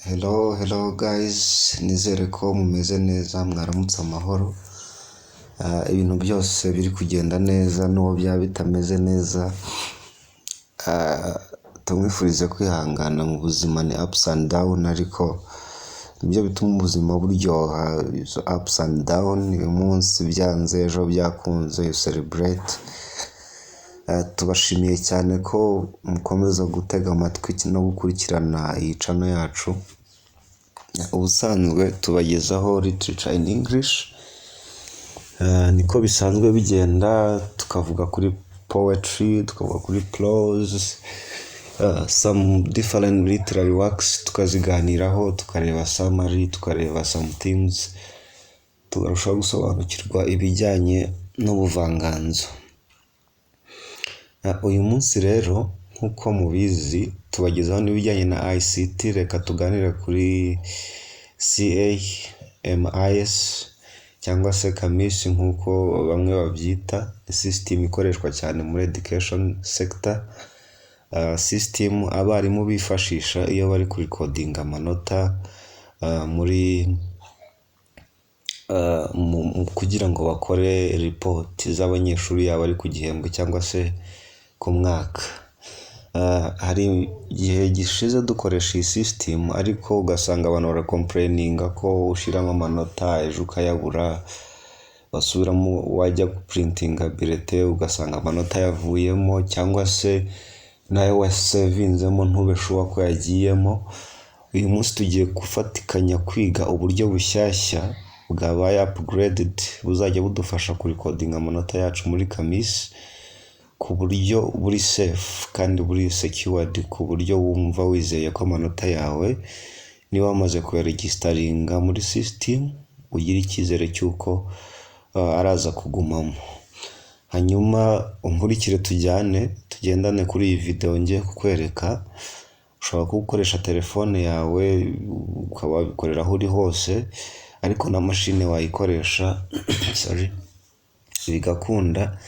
Hello guys, nizere ko mumeze neza mwaramutse amahoro. Ibintu byose biri kugenda neza n'uwo byaba bitameze neza. Tumwifurize kwihangana mu buzima, ni ups and down, ariko nibyo bituma ubuzima buryoha. Ups and down, uyu munsi byanze ejo byakunze, you celebrate. Tubashimiye cyane ko mukomeza gutega amatwi no gukurikirana iyi channel yacu. Ubusanzwe tubagezaho literature in English, niko bisanzwe bigenda. Tukavuga kuri poetry, tukavuga kuri prose, some different literary works tukaziganiraho, tukareba summary, tukareba some themes, tukarushaho gusobanukirwa ibijyanye n'ubuvanganzo. Uyu munsi rero nk'uko mubizi tubagezaho n'ibijyanye na ICT. Reka tuganire kuri CAMIS cyangwa se KAMIS nk'uko bamwe babyita. System ikoreshwa cyane muri education sector, system abarimu bifashisha iyo bari kurikodinga amanota kugira ngo bakore report z'abanyeshuri yaba ari ku gihembwe cyangwa se ku mwaka. Hari igihe gishize dukoresha iyi system, ariko ugasanga abantu barakomplaininga ko ushiramo amanota ejo ukayabura, basubiramo wajya guprintinga bulletin ugasanga amanota yavuyemo, cyangwa se nayo wasevinzemo ntube sure ko yagiyemo. Uyu munsi tugiye gufatikanya kwiga uburyo bushyashya bwabaye upgraded buzajya budufasha kurikodinga amanota yacu muri KAMIS ku buryo buri safe kandi buri secured, ku buryo wumva wizeye ko amanota yawe niba wamaze kuyaregistaringa muri system ugira icyizere cy'uko araza kugumamo. Hanyuma unkurikire tugendane kuri iyi video ngiye kukwereka. Ushobora gukoresha telefone yawe ukaba wabikorera aho uri hose, ariko na machine wayikoresha bigakunda.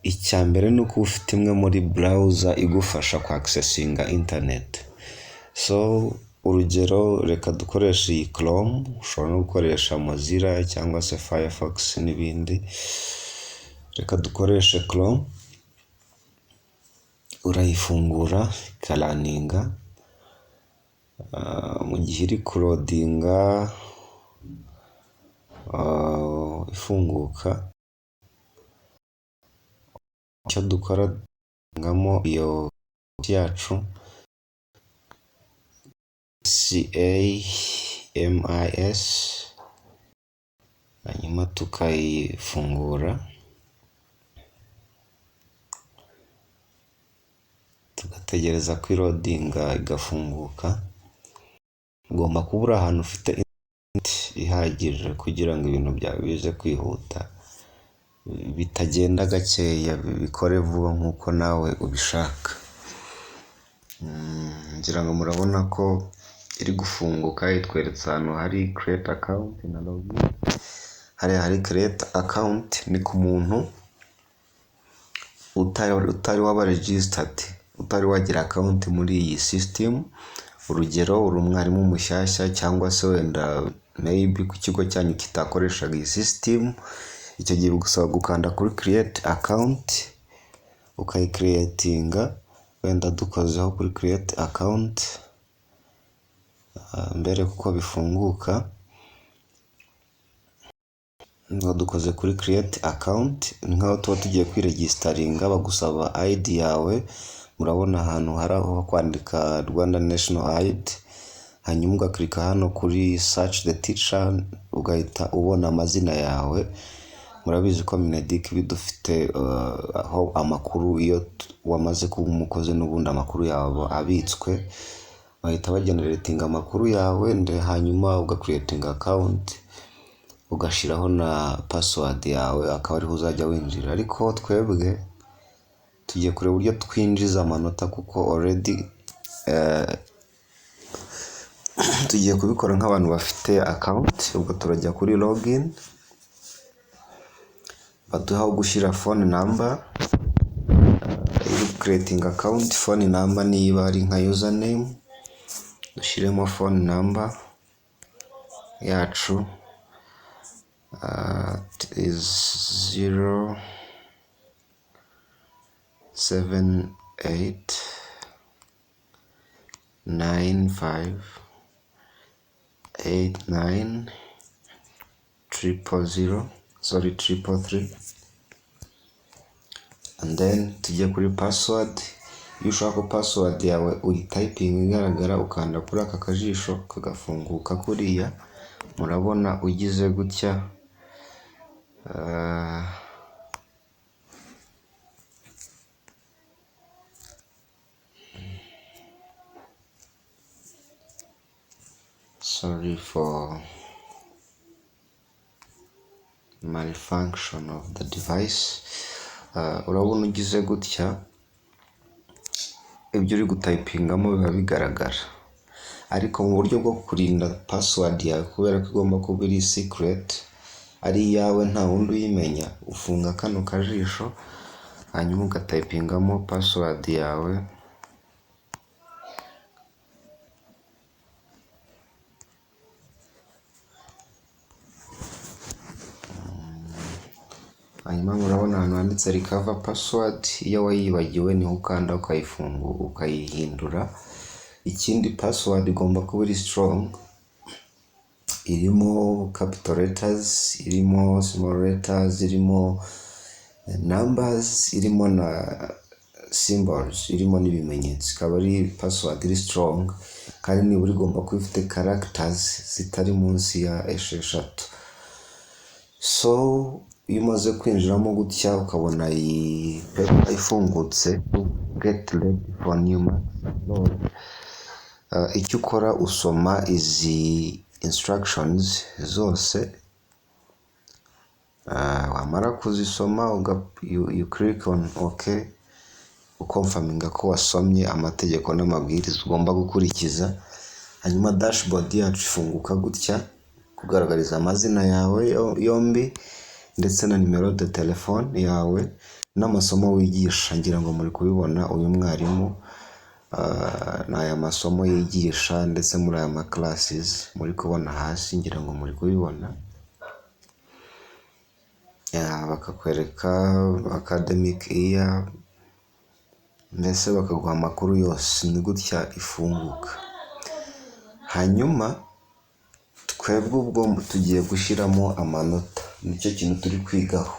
Icya mbere ni uko ufite imwe muri browser igufasha ku accessinga internet. So urugero, reka dukoresha iyi Chrome, ushobora no gukoresha Mozilla cyangwa se Firefox n'ibindi. Reka dukoreshe Chrome, urayifungura ikaraninga. Mu gihe iri kurodinga ifunguka, icyo dukora ngamo iyo yacu CAMIS, hanyuma tukayifungura, tugategereza ko irodinga igafunguka. Ugomba kuba uri ahantu ufite internet ihagije kugira ngo ibintu byawe bize kwihuta, bitagenda gakeya, bikore vuba nk'uko nawe ubishaka. Ngira ngo murabona ko iri gufunguka, itweretse ahantu hari create account na login. Hari create account ni ku muntu utari waba registered, utari wagira account muri iyi system. Urugero, uri umwarimu mushyashya cyangwa se wenda maybe ku kigo cyanyu kitakoreshaga iyi system. Icyo gihe gusaba gukanda kuri create account, ukayicreatinga. Wenda dukozeho kuri create account mbere kuko bifunguka. Ngo dukoze kuri create account, nkaho tuba tugiye kwiregistaringa, bagusaba ID yawe. Murabona ahantu hari aho kwandika Rwanda National ID, hanyuma ugaklika hano kuri search the teacher, ugahita ubona amazina yawe. Murabizi ko Mineduc bidufite aho amakuru iyo wamaze kuba umukozi n'ubundi amakuru yawe abitswe, bahita bageneratinga amakuru yawe, hanyuma ugacreating account, ugashiraho na password yawe, akaba ariho uzajya winjira. Ariko twebwe tugiye kureba uburyo twinjiza amanota, kuko already tugiye kubikora nk'abantu bafite account. Ubwo turajya kuri login, baduhaho gushyira phone number, creating account. Phone number niba ari nka username, dushyiremo phone number yacu is 078958933, and then tujye kuri password. Iyo ushaka password yawe uyityping igaragara, ukanda kuri aka kajisho kagafunguka kuriya, murabona ugize gutya. Sorry for malfunction of the device. Urabona ugize gutya, ibyo uri gutypingamo biba bigaragara, ariko mu buryo bwo kurinda password yawe, kubera ko igomba kuba iri secret, ari iyawe nta wundi uyimenya, ufunga kano kajisho hanyuma ugatypingamo password yawe. Hanyuma murabona ahantu handitse recover password, iyo wayibagiwe niho ukanda ukayihindura. Ikindi, password igomba kuba iri strong, irimo capital letters, irimo small letters, irimo numbers, irimo na symbols, irimo n'ibimenyetso. Ikaba ari password iri strong, kandi nibura igomba kuba ifite characters zitari munsi ya 6. So iyo umaze kwinjiramo gutya ukabona iyi paper ifungutse, get ready for new max upload, icyo ukora usoma izi instructions zose. Wamara kuzisoma you click on OK, ukonfaminga ko wasomye amategeko n'amabwiriza ugomba gukurikiza. Hanyuma dashboard yacu ifunguka gutya, kugaragariza amazina yawe yombi ndetse na nimero de telefone yawe n'amasomo wigisha. Ngira ngo muri kubibona uyu mwarimu n'aya masomo yigisha, ndetse muri aya ma classes muri kubona hasi, ngira ngo muri kubibona. Bakakwereka academic year, ndetse bakaguha amakuru yose. Ni gutya ifunguka. Hanyuma twebwe ubwo tugiye gushyiramo amanota, nicyo kintu turi kwigaho.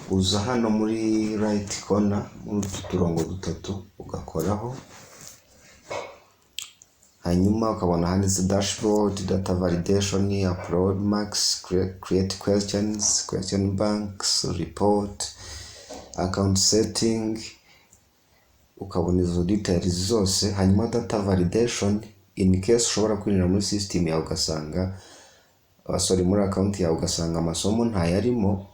Uza hano muri right corner, muri turongo dutatu ugakoraho, hanyuma ukabona handitse dashboard, data validation, upload marks, create questions, question banks, report, account setting, ukabona izo details zose. Hanyuma data validation, in case ushobora kwinjira muri system yawe ugasanga muri account yawe ugasanga amasomo ntayarimo,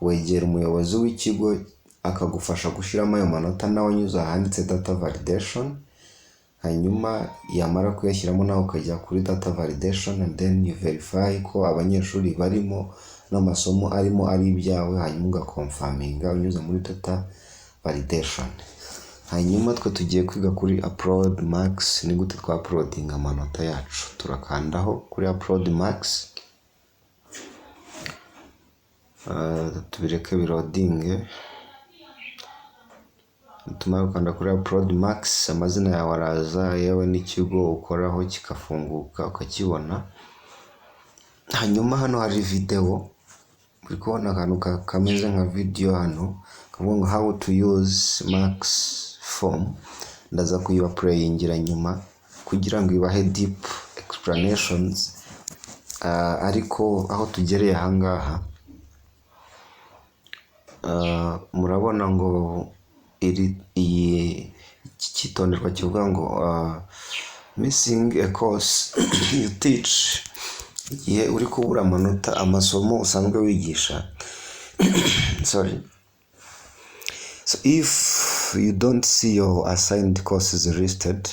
wegera umuyobozi w'ikigo akagufasha gushyiramo ayo manota nawe anyuze ahanditse data validation. Hanyuma yamara kuyashyiramo nawe ukajya kuri data validation, and then you verify ko abanyeshuri barimo n'amasomo arimo ari ibyawe, hanyuma ugakonfaminga unyuze muri data validation. Hanyuma twe tugiye kwiga kuri upload marks, ni gute twa uploading amanota yacu. Turakandaho kuri upload marks, tubireke birodinge. Tumara gukanda kuri upload marks, amazina yawe araza, yewe n'ikigo ukoraho kikafunguka ukakibona. Hanyuma hano hari video, uri kubona akantu kameze nka video hano kavuga ngo how to use marks form. Ndaza kuyiba playingira nyuma kugira ngo ibahe deep explanations, ariko aho tugereye ahangaha murabona ngo iyi kitonderwa kivuga ngo missing a course you teach. Igihe uri kubura amanota amasomo usanzwe wigisha sorry. So if you don't see your assigned courses listed,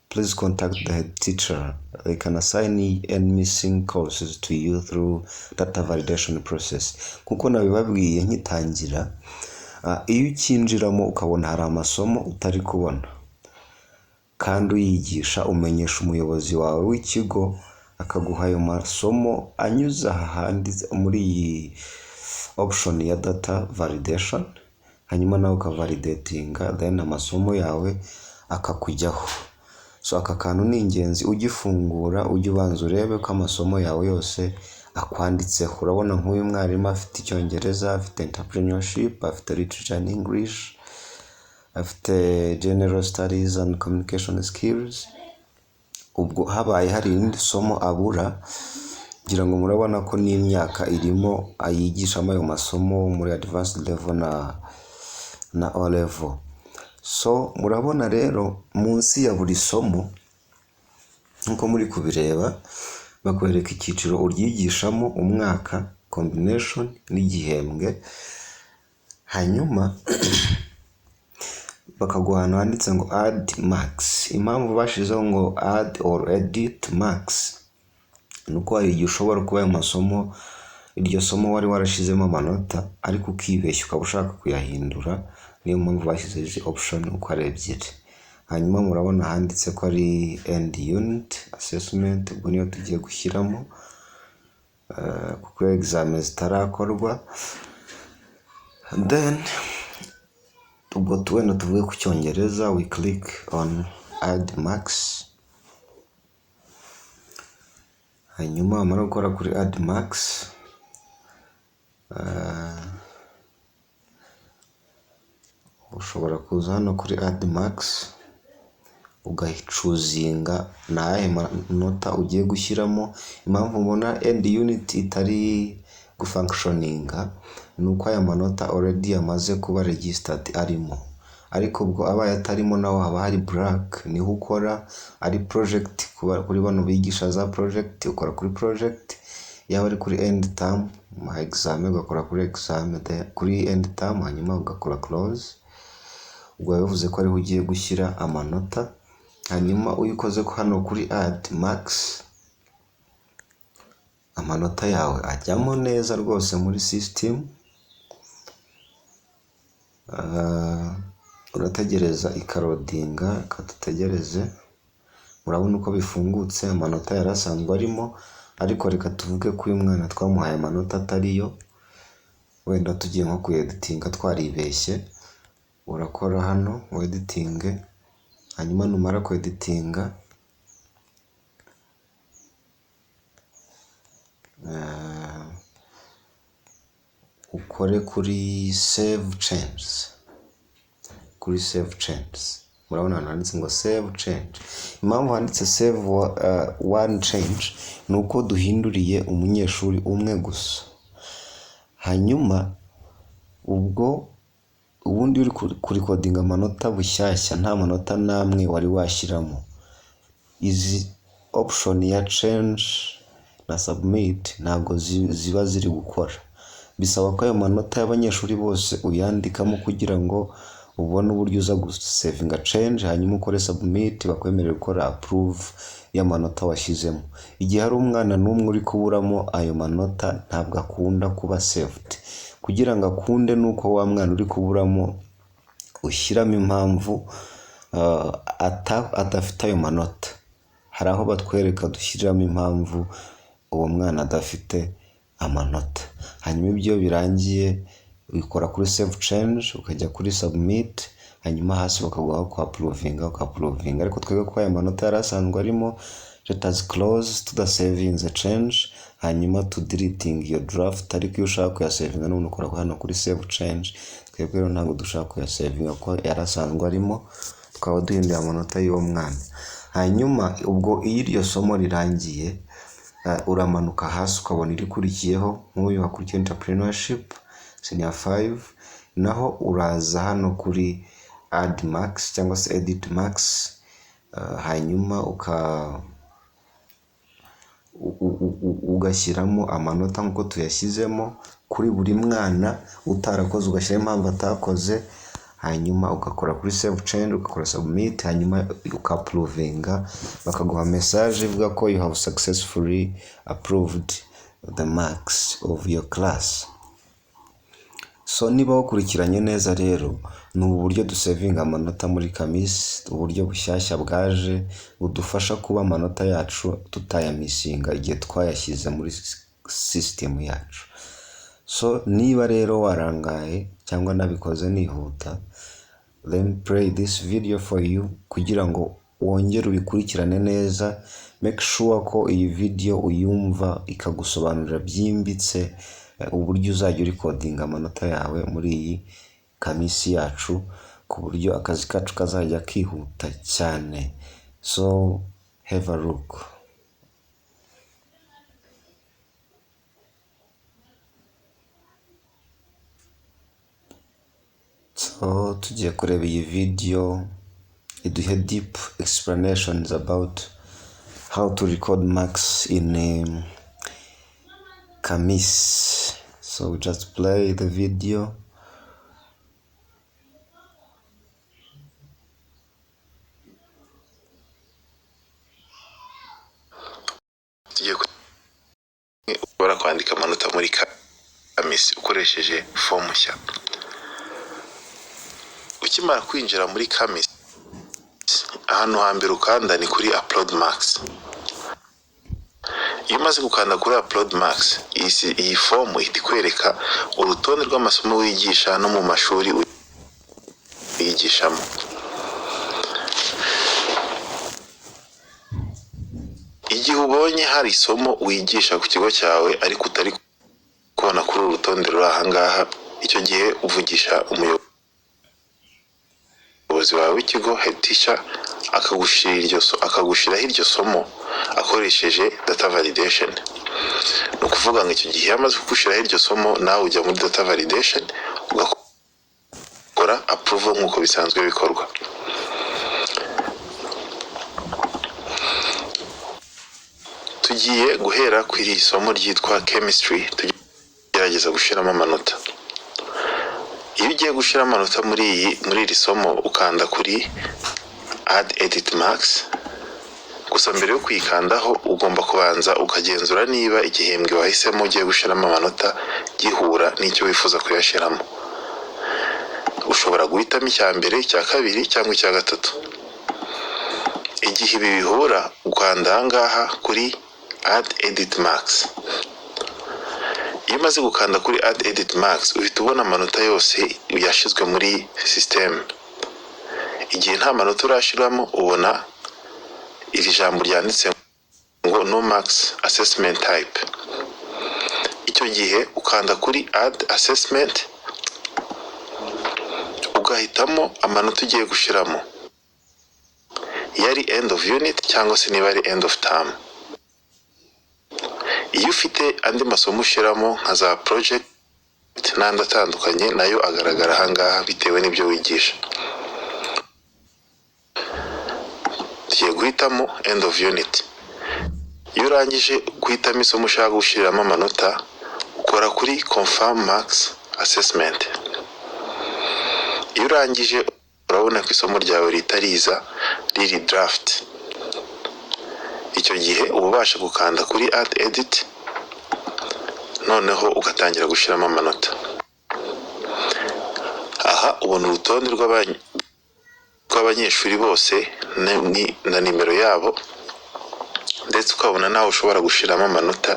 please contact the head teacher. They can assign any missing courses to you through data validation process. Kuko nabibabwiye nkitangira, iyo ukinjiramo ukabona hari amasomo utari kubona, kandi uyigisha umenyesha umuyobozi wawe w'ikigo akaguha ayo masomo anyuze ahandi muri iyi option ya data validation, hanyuma nawe ukavalidatinga then amasomo yawe akakujyaho. So aka kantu ni ingenzi, ugifungura ujye ubanza urebe ko amasomo yawe yose akwanditseho. Urabona nk'uyu mwarimu afite icyongereza, afite entrepreneurship, afite literature and English, afite general studies and communication skills. Ubwo habaye hari irindi somo abura, ngira ngo murabona ko n'imyaka irimo ayigishamo ayo masomo muri advanced level na O level. So murabona rero munsi ya buri somo nkuko muri kubireba bakwereka icyiciro uryigishamo, umwaka, combination n'igihembwe, hanyuma bakaguha ahantu handitse ngo add marks. Impamvu bashizeho ngo add or edit marks nuko hari igihe ushobora kuba ayo masomo, iryo somo wari warashizemo amanota ariko ukibeshya ukaba ushaka kuyahindura, niyo mpamvu bashyize izi option uko ari ebyiri. Hanyuma murabona handitse ko ari end unit assessment, ubwo niyo tugiye gushyiramo kuko examen zitarakorwa. Then ubwo tuwenda tuvuye ku cyongereza, we click on add marks. Hanyuma amara gukora kuri add marks, ushobora kuza hano kuri add marks ugahicuzinga nahe manota ugiye gushyiramo. Impamvu mbona end unit itari gufunctioninga nuko aya manota already yamaze kuba registered arimo, ariko ubwo abaye atarimo naho haba hari black, niho ukora ari project. Kuri bano bigisha za project ukora kuri project, yaba ari kuri end term exam ugakora kuri exam, kuri end term hanyuma ugakora close. Ubwo bivuze ko ariho ugiye gushyira amanota. Hanyuma uyikoze ko hano kuri add marks, amanota yawe ajyamo neza rwose muri system. Urategereza ikarodinga, katutegereze. Murabona uko bifungutse, amanota yarasanzwe arimo, ariko reka tuvuge ko uyu mwana twamuhaye amanota atariyo, wenda tugiye nko kueditinga twaribeshye. Urakora hano editing, hanyuma numara ku editinga ukore kuri save changes. Kuri save changes murabona hano handitse ngo save change. Impamvu handitse save one change nuko duhinduriye umunyeshuri umwe gusa. Hanyuma ubwo ubundi uri kuri coding amanota bushyashya nta manota namwe wari washyiramo. Izi option ya change na submit ntabwo ziba ziri gukora. Bisaba ko ayo manota y'abanyeshuri bose uyandikamo kugira ngo ubone uburyo uza gusavinga change, hanyuma ukore submit bakwemerera gukora approve y'amanota washyizemo. Igihe hari umwana n'umwe uri kuburamo ayo manota ntabwo akunda kuba saved. Kugira ngo akunde nuko wa mwana uri kuburamo ushyiramo impamvu adafite ayo manota. Hari aho batwereka dushyiramo impamvu uwo mwana adafite amanota. Hanyuma ibyo birangiye ukora kuri save change ukajya kuri submit, hanyuma hasi bakaguha ko approvinga. Ariko twebwe ko aya manota yarasanzwe arimo, let us close to the saving the change, hanyuma to deleting your draft. Ariko iyo ushaka kuyasavinga none ukora hano kuri save change. Twebwe rero ntabwo dushaka kuyasavinga ko yarasanzwe arimo, twaba duhinduye amanota y'uwo mwana. Hanyuma ubwo iyo iryo somo rirangiye uramanuka hasi ukabona irikurikiyeho, nk'uyu wakurikiye entrepreneurship senior 5, naho uraza hano kuri add marks cyangwa se edit marks. Hanyuma ugashyiramo amanota nk'uko tuyashyizemo kuri buri mwana utarakoze, ugashyira impamvu atakoze, hanyuma ugakora kuri save change ugakora submit, hanyuma ukaapprovinga bakaguha message ivuga ko you have successfully approved the marks of your class. So niba wakurikiranye neza rero ni uburyo dusevinga amanota muri Kamis, uburyo bushyashya bwaje budufasha kuba amanota yacu tutayamisinga igihe twayashyize muri system yacu. So niba rero warangaye cyangwa nabikoze nihuta, let me play this video for you kugira ngo wongere ubikurikirane neza. Make sure ko iyi video uyumva ikagusobanurira byimbitse uburyo uzajya urikodinga amanota yawe muri iyi Kamisi yacu, ku buryo akazi kacu kazajya kihuta cyane. So have a look. So tugiye kureba iyi video iduhe deep explanations about how to record marks in Kamis. So just play the video. Tugiye kubara kwandika amanota muri Kamis ukoresheje form nshya. Ukimara kwinjira muri Kamis, ahantu hambere ukanda ni kuri upload marks. Iyo umaze gukanda kuri upload marks, iyi form ihita ikwereka urutonde rw'amasomo wigisha no mu mashuri wigishamo. Igihe ubonye hari isomo wigisha ku kigo cyawe ariko utari kubona kuri uru rutonde ruri aha ngaha, icyo gihe uvugisha umuyobozi wawe w'ikigo, head teacher, akagushiraho iryo somo akoresheje data validation. No kuvuga ngo icyo gihe yamaze kugushiraho iryo somo, nawe ujya muri data validation ugakora approval nk'uko bisanzwe bikorwa. Tugiye guhera kuri iri somo ryitwa chemistry, tugerageza gushiramo amanota. Iyo ugiye gushira amanota muri iri somo, ukanda kuri add edit marks. Gusa mbere yo kuyikandaho ugomba kubanza ukagenzura niba igihembwe wahisemo ugiye gushiramo amanota gihura n'icyo wifuza kuyashiramo. Ushobora guhitamo icya mbere, icya kabiri cyangwa icya gatatu. Igihe ibi bihura, ukanda aha ngaha kuri add edit marks. Iyo umaze gukanda kuri add edit marks, uhita ubona amanota yose yashizwe muri system. Igihe nta manota urashiramo, ubona iri jambo ryanditse ngo no marks assessment type. Icyo gihe ukanda kuri add assessment, ugahitamo amanota ugiye gushiramo, yari end of unit cyangwa se niba ari end of term. Iyo ufite andi masomo ushiramo nka za project n'andi atandukanye, nayo agaragara aha ngaha bitewe n'ibyo wigisha. Tugiye guhitamo end of unit. Iyo urangije guhitamo isomo ushaka gushiriramo amanota, ukora kuri confirm marks assessment. Iyo urangije urabona ko isomo ryawe ritariza riri draft. Icyo gihe uba ubasha gukanda kuri add edit, noneho ugatangira gushiramo amanota. Aha ubona urutonde rw'abanyeshuri bose na nimero yabo, ndetse ukabona nawe ushobora gushiramo amanota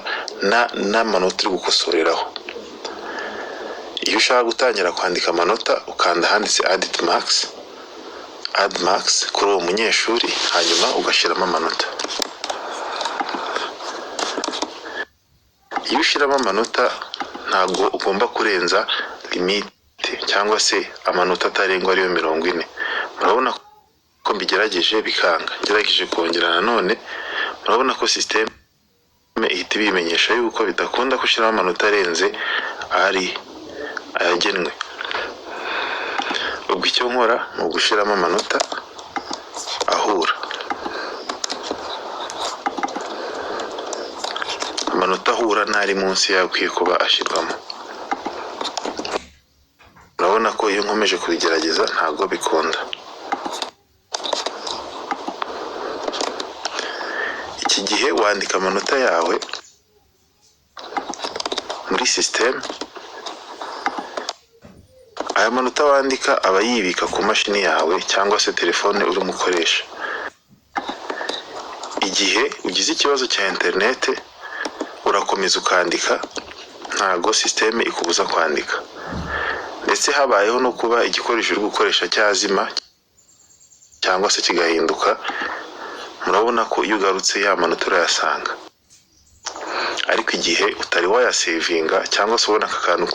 n'amanota uri gukosoreraho. Iyo ushaka gutangira kwandika amanota, ukanda handitse add marks kuri uwo munyeshuri, hanyuma ugashiramo amanota. Iyo ushiramo amanota, ntabwo ugomba kurenza limite cyangwa se amanota atarengwa ariyo 40. Murabona ko mbigerageje bikanga, ngerageje kongera nanone, murabona ko system ihita ibimenyesha yuko bidakunda gushiramo amanota arenze ari ayagenwe. Ubwo icyo nkora ni ugushiramo amanota ahura. Amanota ahura ntari munsi yakwiye kuba ashirwamo. Urabona ko iyo nkomeje kubigerageza ntabwo bikunda. Iki gihe wandika amanota yawe muri system, aya manota wandika aba yibika ku mashini yawe cyangwa se telefone urimo ukoresha. Igihe ugize ikibazo cya interinete urakomeza ukandika, ntago sisiteme ikubuza kwandika. Ndetse habayeho no kuba igikoresho uri gukoresha cyazima cyangwa se kigahinduka, murabona ko iyo ugarutse ya manota urayasanga. Ariko igihe utari wayasevinga cyangwa se ubona aka kantu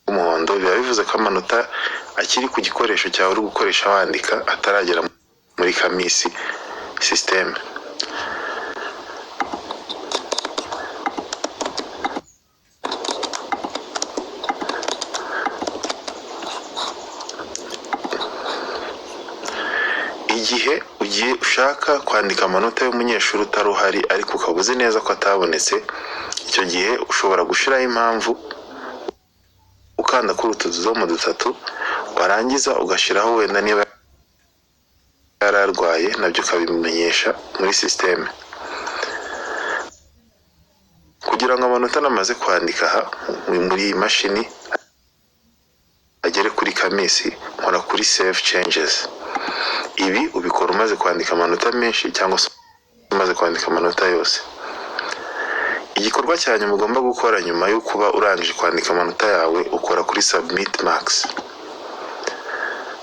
k'umuhondo, biba bivuze ko amanota akiri ku gikoresho cyawe uri gukoresha wandika, ataragera muri kamisi sisiteme. Igihe ugiye ushaka kwandika amanota y'umunyeshuri utari uhari ariko ukaba uzi neza ko atabonetse, icyo gihe ushobora gushyiraho impamvu ukanda kuri utu tudomo dutatu, warangiza ugashyiraho wenda niba yararwaye nabyo ukabimenyesha muri sisiteme. Kugira ngo amanota namaze kwandika aha muri iyi mashini agere kuri kamisi, nkora kuri save changes. Ibi ubikora umaze kwandika amanota menshi cyangwa se umaze kwandika amanota yose. Igikorwa cya nyuma ugomba gukora nyuma yo kuba urangije kwandika amanota yawe, ukora kuri submit marks.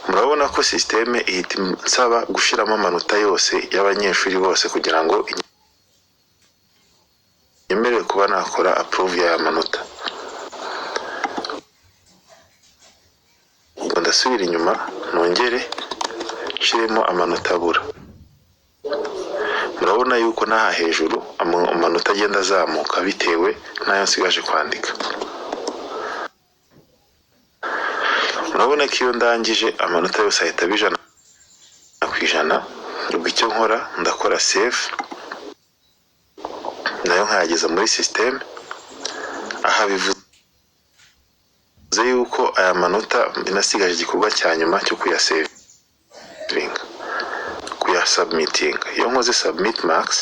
Murabona ko sisiteme ihita nsaba gushyiramo amanota yose y'abanyeshuri bose kugira ngo yemerere kuba nakora approve y'aya manota. Ubwo ndasubira inyuma nongere nshiremo amanota abura. Murabona yuko n'aha hejuru amanota agenda azamuka bitewe n'ayo nsigaje kwandika. Murabona ko iyo ndangije amanota yose ahita aba 100%. Ubwo icyo nkora ndakora save, nayo nkayageza muri sisiteme. Aha bivuze yuko aya manota nasigaje igikorwa cya nyuma cyo kuyasevinga, kuyasubmitinga. Iyo nkoze submit marks,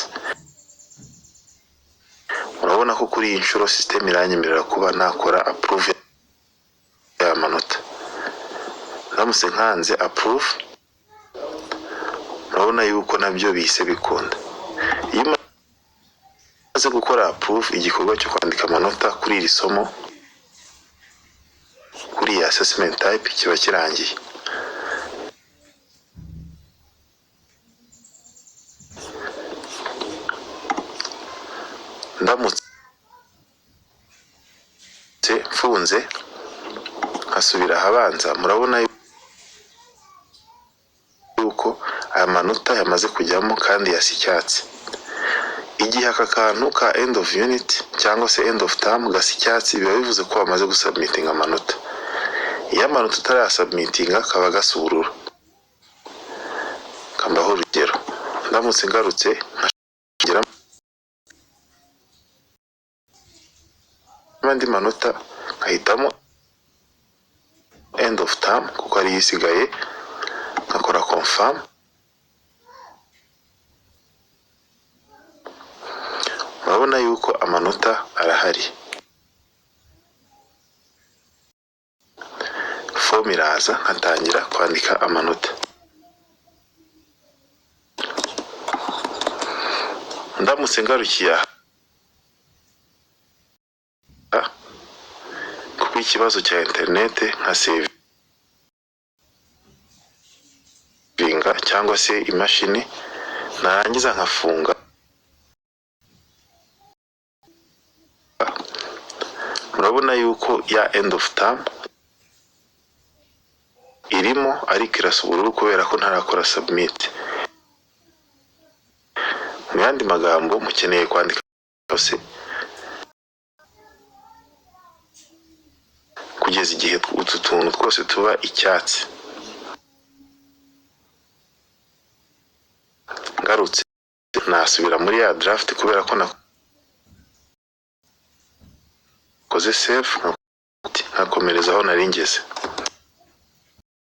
murabona ko kuri iyi nshuro sisiteme iranyemerera kuba nakora approve y'aya manota. Ndamutse nkanze approve, murabona yuko nabyo bise bikunda. Iyo umaze gukora approve, igikorwa cyo kwandika amanota kuri iri somo, kuri iyi assessment type, kiba kirangiye. Ndamutse mfunze nkasubira ahabanza, murabona yuko aya manota yamaze kujyamo kandi yasa icyatsi. Igihe aka kantu ka end of unit cyangwa se end of term gasa icyatsi, biba bivuze ko wamaze gusubmitinga amanota. Iyo amanota utarayasubmitinga kaba gasa ubururu. Kambaho urugero, ndamutse ngarutse nkashyira andi manota, nkahitamo end of term kuko ari isigaye, nkakora confirm. Murabona yuko amanota arahari. Form iraza, nkatangira kwandika amanota. Ndamutse ngarukiye aha kuko ikibazo cya interinete, nka savinga cyangwa se imashini, narangiza nkafunga. Murabona yuko ya end of term irimo ariko irasa ubururu kubera ko ntarakora submit. Mu yandi magambo, mukeneye kwandika yose kugeza igihe utu tuntu twose tuba icyatsi. Ngarutse nasubira muri ya draft kubera ko nakoze save, nkakomereza aho nari ngeze.